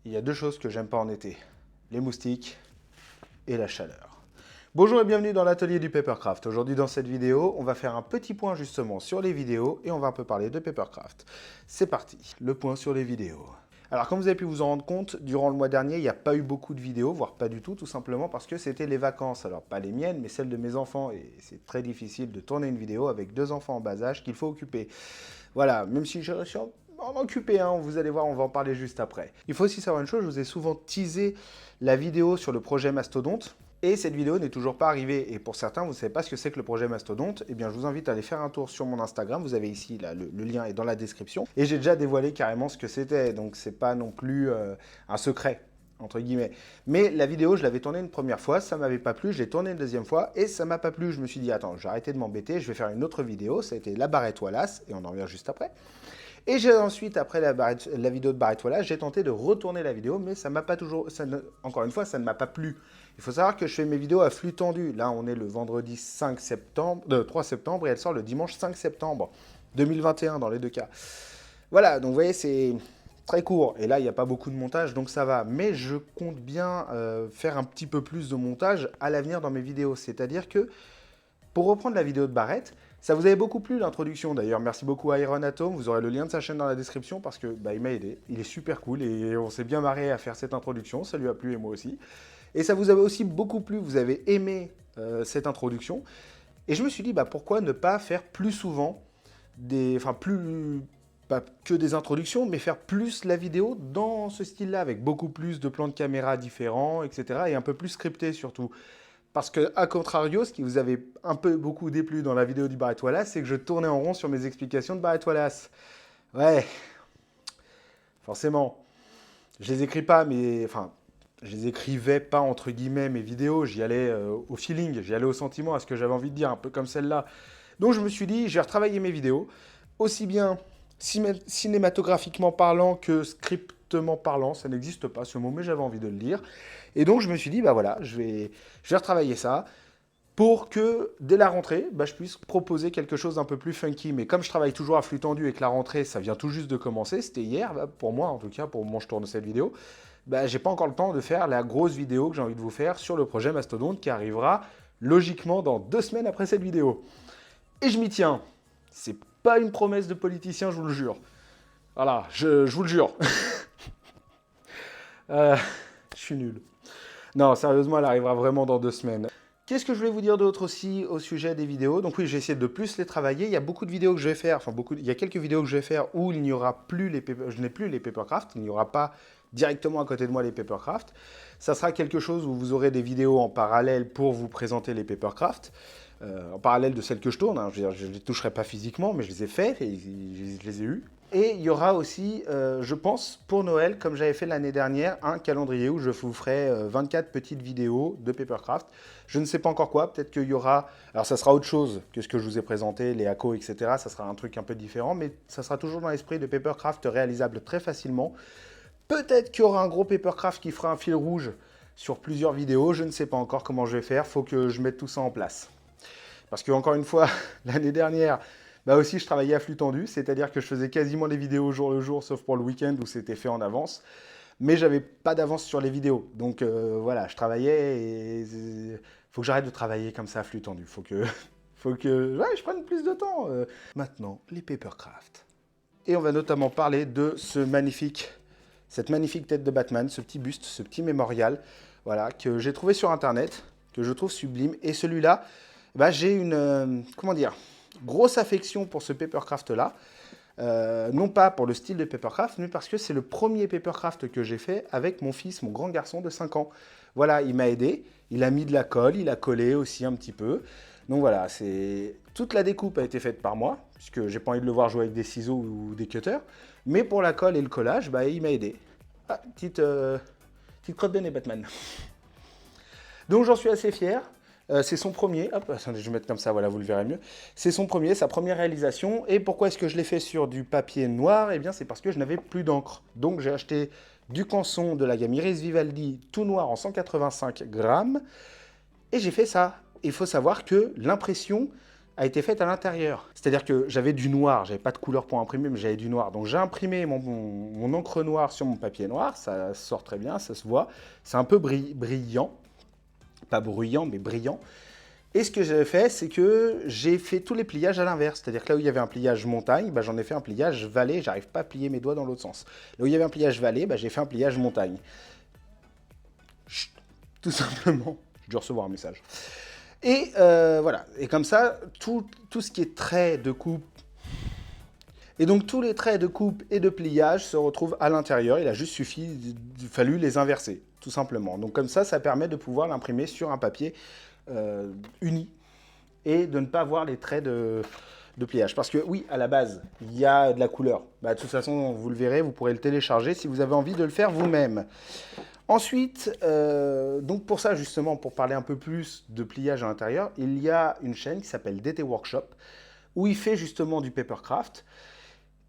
il y a deux choses que j'aime pas en été, les moustiques et la chaleur. Bonjour et bienvenue dans l'atelier du Papercraft. Aujourd'hui dans cette vidéo, on va faire un petit point justement sur les vidéos et on va un peu parler de Papercraft. C'est parti, le point sur les vidéos. Alors comme vous avez pu vous en rendre compte, durant le mois dernier, il n'y a pas eu beaucoup de vidéos, voire pas du tout simplement parce que c'était les vacances. Alors pas les miennes, mais celles de mes enfants. Et c'est très difficile de tourner une vidéo avec deux enfants en bas âge qu'il faut occuper. Voilà, même si je suis en occupé, hein, vous allez voir, on va en parler juste après. Il faut aussi savoir une chose, je vous ai souvent teasé la vidéo sur le projet Mastodonte. Et cette vidéo n'est toujours pas arrivée. Et pour certains, vous ne savez pas ce que c'est que le projet Mastodonte. Eh bien, je vous invite à aller faire un tour sur mon Instagram. Vous avez ici, là, le lien est dans la description. Et j'ai déjà dévoilé carrément ce que c'était. Donc, c'est pas non plus un secret, entre guillemets. Mais la vidéo, je l'avais tournée une première fois. Ça m'avait pas plu. Je l'ai tournée une deuxième fois. Et ça m'a pas plu. Je me suis dit, attends, je vais arrêter de m'embêter. Je vais faire une autre vidéo. Ça a été la barrette Wallace. Et on en revient juste après. Et j'ai ensuite, après la vidéo de Barrett Wallace, j'ai tenté de retourner la vidéo, mais ça m'a pas toujours, encore une fois, ça ne m'a pas plu. Il faut savoir que je fais mes vidéos à flux tendu. Là, on est le vendredi 5 septembre, 3 septembre, et elle sort le dimanche 5 septembre 2021 dans les deux cas. Voilà, donc vous voyez, c'est très court. Et là, il n'y a pas beaucoup de montage, donc ça va. Mais je compte bien faire un petit peu plus de montage à l'avenir dans mes vidéos. C'est-à-dire que, pour reprendre la vidéo de Barrett, ça vous avait beaucoup plu l'introduction d'ailleurs, merci beaucoup à Iron Atom, vous aurez le lien de sa chaîne dans la description parce que il m'a aidé, il est super cool et on s'est bien marré à faire cette introduction, ça lui a plu et moi aussi. Et ça vous avait aussi beaucoup plu, vous avez aimé cette introduction. Et je me suis dit, pourquoi ne pas faire plus souvent, pas que des introductions, mais faire plus la vidéo dans ce style-là, avec beaucoup plus de plans de caméra différents, etc. Et un peu plus scripté surtout. Parce que, à contrario, ce qui vous avait un peu beaucoup déplu dans la vidéo du Barrett Wallace, c'est que je tournais en rond sur mes explications de Barrett Wallace. Ouais, forcément. Je les écris pas, je les écrivais pas entre guillemets mes vidéos, j'y allais au feeling, j'y allais au sentiment, à ce que j'avais envie de dire, un peu comme celle-là. Donc je me suis dit, je vais retravailler mes vidéos, aussi bien cinématographiquement parlant que scriptement parlant, ça n'existe pas ce mot, mais j'avais envie de le lire. Et donc je me suis dit, voilà, je vais retravailler ça pour que dès la rentrée, je puisse proposer quelque chose d'un peu plus funky. Mais comme je travaille toujours à flux tendu et que la rentrée, ça vient tout juste de commencer, c'était hier, pour moi en tout cas, pour le moment je tourne cette vidéo, j'ai pas encore le temps de faire la grosse vidéo que j'ai envie de vous faire sur le projet Mastodonte qui arrivera logiquement dans 2 semaines après cette vidéo. Et je m'y tiens. C'est pas une promesse de politicien, je vous le jure. Voilà, je vous le jure. Je suis nul. Non, sérieusement, elle arrivera vraiment dans 2 semaines. Qu'est-ce que je voulais vous dire d'autre aussi au sujet des vidéos? Donc oui, j'ai essayé de plus les travailler. Il y a beaucoup de vidéos que je vais faire, il y a quelques vidéos que je vais faire où il n'y aura plus je n'ai plus les Papercraft, il n'y aura pas directement à côté de moi les Papercraft. Ça sera quelque chose où vous aurez des vidéos en parallèle pour vous présenter les Papercraft. En parallèle de celles que je tourne, hein. Je ne les toucherai pas physiquement, mais je les ai faites et je les ai eues. Et il y aura aussi, je pense, pour Noël, comme j'avais fait l'année dernière, un calendrier où je vous ferai 24 petites vidéos de Papercraft. Je ne sais pas encore quoi, peut-être qu'il y aura... Alors ça sera autre chose que ce que je vous ai présenté, les hacos, etc. Ça sera un truc un peu différent, mais ça sera toujours dans l'esprit de Papercraft réalisable très facilement. Peut-être qu'il y aura un gros Papercraft qui fera un fil rouge sur plusieurs vidéos. Je ne sais pas encore comment je vais faire, il faut que je mette tout ça en place. Parce que, encore une fois, l'année dernière, aussi je travaillais à flux tendu, c'est-à-dire que je faisais quasiment les vidéos jour le jour, sauf pour le week-end où c'était fait en avance. Mais j'avais pas d'avance sur les vidéos. Donc voilà, je travaillais et il faut que j'arrête de travailler comme ça à flux tendu. Faut que je prenne plus de temps. Maintenant, les Papercraft. Et on va notamment parler de cette magnifique tête de Batman, ce petit buste, ce petit mémorial, voilà, que j'ai trouvé sur Internet, que je trouve sublime. Et celui-là, j'ai une, grosse affection pour ce Papercraft-là. Non pas pour le style de Papercraft, mais parce que c'est le premier Papercraft que j'ai fait avec mon fils, mon grand garçon de 5 ans. Voilà, il m'a aidé, il a mis de la colle, il a collé aussi un petit peu. Donc voilà, toute la découpe a été faite par moi, puisque j'ai pas envie de le voir jouer avec des ciseaux ou des cutters. Mais pour la colle et le collage, il m'a aidé. Ah, petite crotte de nez Batman. Donc j'en suis assez fier. C'est son premier, hop, attendez, je vais mettre comme ça, voilà, vous le verrez mieux. C'est son premier, sa première réalisation. Et pourquoi est-ce que je l'ai fait sur du papier noir? Eh bien, c'est parce que je n'avais plus d'encre. Donc, j'ai acheté du Canson de la gamme Iris Vivaldi, tout noir en 185 grammes. Et j'ai fait ça. Il faut savoir que l'impression a été faite à l'intérieur. C'est-à-dire que j'avais du noir, j'avais pas de couleur pour imprimer, mais j'avais du noir. Donc j'ai imprimé mon encre noire sur mon papier noir, ça sort très bien, ça se voit. C'est un peu brillant, pas bruyant, mais brillant. Et ce que j'ai fait, c'est que j'ai fait tous les pliages à l'inverse. C'est-à-dire que là où il y avait un pliage montagne, bah, j'en ai fait un pliage vallée. J'arrive pas à plier mes doigts dans l'autre sens. Là où il y avait un pliage vallée, bah, j'ai fait un pliage montagne. Chut, tout simplement. Je dois recevoir un message. Et voilà. Et comme ça, tout ce qui est trait de coupe. Et donc tous les traits de coupe et de pliage se retrouvent à l'intérieur. Il a juste fallu les inverser, tout simplement. Donc comme ça permet de pouvoir l'imprimer sur un papier uni et de ne pas voir les traits de pliage. Parce que oui, à la base, il y a de la couleur. Bah, de toute façon, vous le verrez, vous pourrez le télécharger si vous avez envie de le faire vous-même. Ensuite, donc pour ça justement, pour parler un peu plus de pliage à l'intérieur, il y a une chaîne qui s'appelle DT Workshop, où il fait justement du papercraft.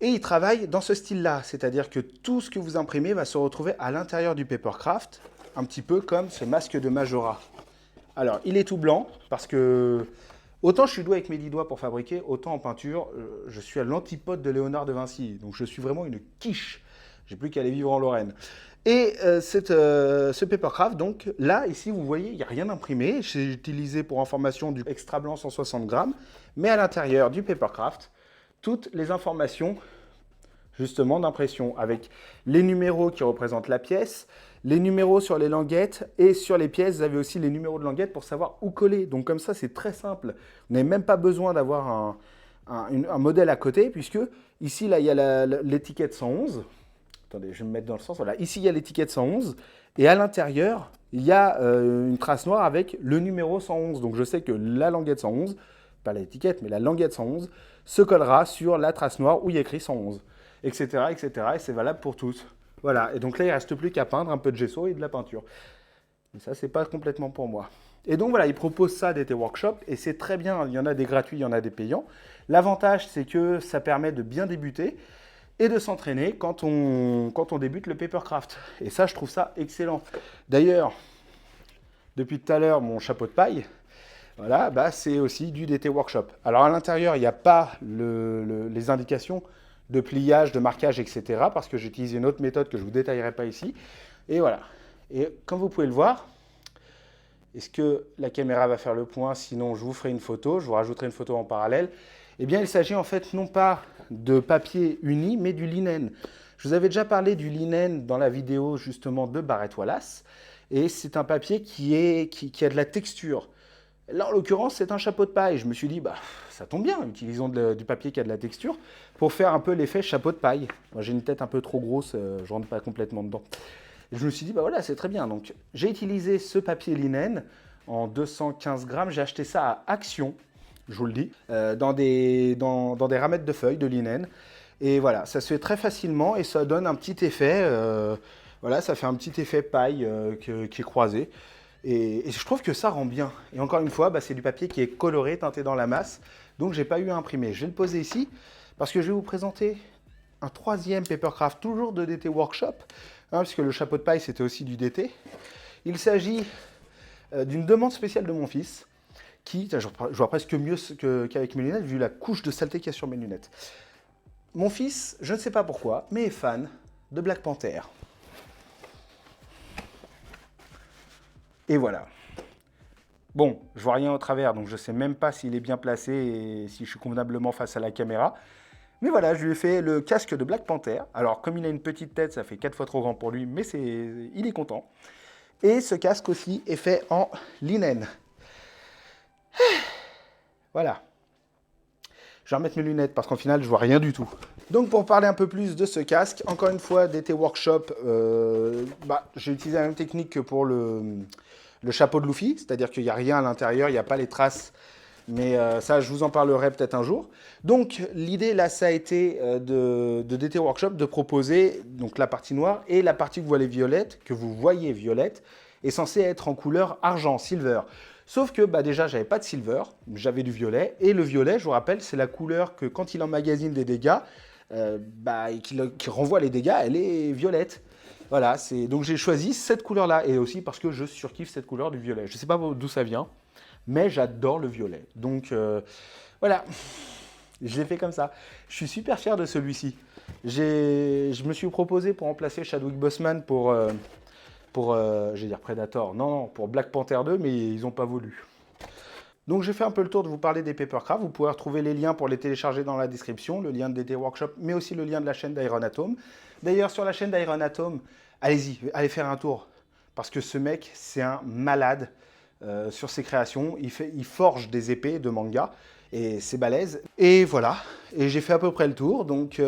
Et il travaille dans ce style-là, c'est-à-dire que tout ce que vous imprimez va se retrouver à l'intérieur du papercraft, un petit peu comme ce masque de Majora. Alors, il est tout blanc, parce que autant je suis doué avec mes 10 doigts pour fabriquer, autant en peinture, je suis à l'antipode de Léonard de Vinci. Donc je suis vraiment une quiche. J'ai plus qu'à aller vivre en Lorraine. Et ce papercraft, donc là, ici, vous voyez, il n'y a rien imprimé. J'ai utilisé pour information du extra blanc 160 grammes, mais à l'intérieur du papercraft, toutes les informations justement d'impression, avec les numéros qui représentent la pièce, les numéros sur les languettes, et sur les pièces, vous avez aussi les numéros de languettes pour savoir où coller. Donc comme ça, c'est très simple. Vous n'avez même pas besoin d'avoir un modèle à côté, puisque ici, là, il y a l'étiquette 111. Attendez, je vais me mettre dans le sens. Voilà, ici, il y a l'étiquette 111, et à l'intérieur, il y a une trace noire avec le numéro 111. Donc je sais que la languette 111, pas l'étiquette, mais la languette 111, se collera sur la trace noire où il y a écrit 111, etc., etc. Et c'est valable pour tous. Voilà, et donc là, il ne reste plus qu'à peindre un peu de gesso et de la peinture. Mais ça, c'est pas complètement pour moi. Et donc voilà, il propose ça DT Workshop, et c'est très bien. Il y en a des gratuits, il y en a des payants. L'avantage, c'est que ça permet de bien débuter et de s'entraîner quand on débute le papercraft. Et ça, je trouve ça excellent. D'ailleurs, depuis tout à l'heure, mon chapeau de paille, voilà, bah, c'est aussi du DT Workshop. Alors à l'intérieur, il n'y a pas les indications de pliage, de marquage, etc. parce que j'utilise une autre méthode que je ne vous détaillerai pas ici. Et voilà. Et comme vous pouvez le voir, est-ce que la caméra va faire le point? Sinon, je vous ferai une photo, je vous rajouterai une photo en parallèle. Eh bien, il s'agit en fait non pas de papier uni, mais du linen. Je vous avais déjà parlé du linen dans la vidéo justement de Barrett Wallace. Et c'est un papier qui a de la texture. Là, en l'occurrence, c'est un chapeau de paille. Je me suis dit, bah, ça tombe bien, utilisons du papier qui a de la texture pour faire un peu l'effet chapeau de paille. Moi, j'ai une tête un peu trop grosse, je ne rentre pas complètement dedans. Et je me suis dit, bah voilà, c'est très bien. Donc, j'ai utilisé ce papier linen en 215 grammes. J'ai acheté ça à Action, je vous le dis, dans des ramettes de feuilles de linen. Et voilà, ça se fait très facilement et ça donne un petit effet. Voilà, ça fait un petit effet paille qui est croisé. Et je trouve que ça rend bien. Et encore une fois, bah, c'est du papier qui est coloré, teinté dans la masse. Donc, je n'ai pas eu à imprimer. Je vais le poser ici parce que je vais vous présenter un troisième papercraft, toujours de DT Workshop, puisque le chapeau de paille, c'était aussi du DT. Il s'agit d'une demande spéciale de mon fils qui, je vois presque mieux qu'avec mes lunettes, vu la couche de saleté qu'il y a sur mes lunettes. Mon fils, je ne sais pas pourquoi, mais est fan de Black Panther. Et voilà. Bon, je vois rien au travers, donc je ne sais même pas s'il est bien placé et si je suis convenablement face à la caméra. Mais voilà, je lui ai fait le casque de Black Panther. Alors, comme il a une petite tête, ça fait 4 fois trop grand pour lui, mais il est content. Et ce casque aussi est fait en linen. Voilà. Je vais remettre mes lunettes parce qu'en final, je vois rien du tout. Donc, pour parler un peu plus de ce casque, encore une fois, DT Workshop, j'ai utilisé la même technique que pour le chapeau de Luffy, c'est-à-dire qu'il n'y a rien à l'intérieur, il n'y a pas les traces, mais ça, je vous en parlerai peut-être un jour. Donc, l'idée, là, ça a été de DT Workshop de proposer donc, la partie noire et la partie que vous voyez violette, est censée être en couleur argent, silver. Sauf que déjà, j'avais pas de silver, j'avais du violet. Et le violet, je vous rappelle, c'est la couleur que quand il emmagasine des dégâts, et qu'il renvoie les dégâts, elle est violette. Voilà, donc j'ai choisi cette couleur-là. Et aussi parce que je surkiffe cette couleur du violet. Je ne sais pas d'où ça vient, mais j'adore le violet. Donc Voilà, je l'ai fait comme ça. Je suis super fier de celui-ci. Je me suis proposé pour remplacer Chadwick Boseman je vais dire Predator, non, pour Black Panther 2, mais ils n'ont pas voulu. Donc j'ai fait un peu le tour de vous parler des Papercraft. Vous pouvez retrouver les liens pour les télécharger dans la description, le lien de DT Workshop, mais aussi le lien de la chaîne d'Iron Atom. D'ailleurs, sur la chaîne d'Iron Atom, allez-y, allez faire un tour. Parce que ce mec, c'est un malade sur ses créations. Il forge des épées de manga. Et c'est balèze. Et voilà, et j'ai fait à peu près le tour. Donc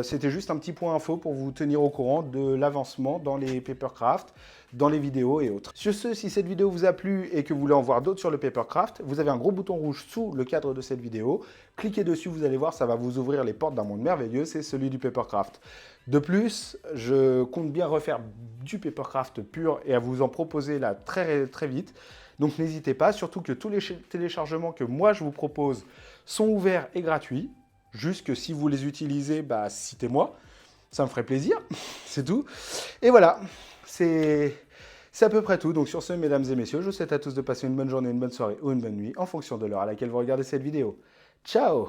c'était juste un petit point info pour vous tenir au courant de l'avancement dans les Papercraft, dans les vidéos et autres. Sur ce, si cette vidéo vous a plu et que vous voulez en voir d'autres sur le Papercraft, vous avez un gros bouton rouge sous le cadre de cette vidéo. Cliquez dessus, vous allez voir, ça va vous ouvrir les portes d'un monde merveilleux, c'est celui du Papercraft. De plus, je compte bien refaire du Papercraft pur et à vous en proposer là très, très vite. Donc n'hésitez pas, surtout que tous les téléchargements que moi je vous propose sont ouverts et gratuits. Juste que si vous les utilisez, bah, citez-moi, ça me ferait plaisir, c'est tout. Et voilà, c'est à peu près tout. Donc sur ce, mesdames et messieurs, je vous souhaite à tous de passer une bonne journée, une bonne soirée ou une bonne nuit, en fonction de l'heure à laquelle vous regardez cette vidéo. Ciao!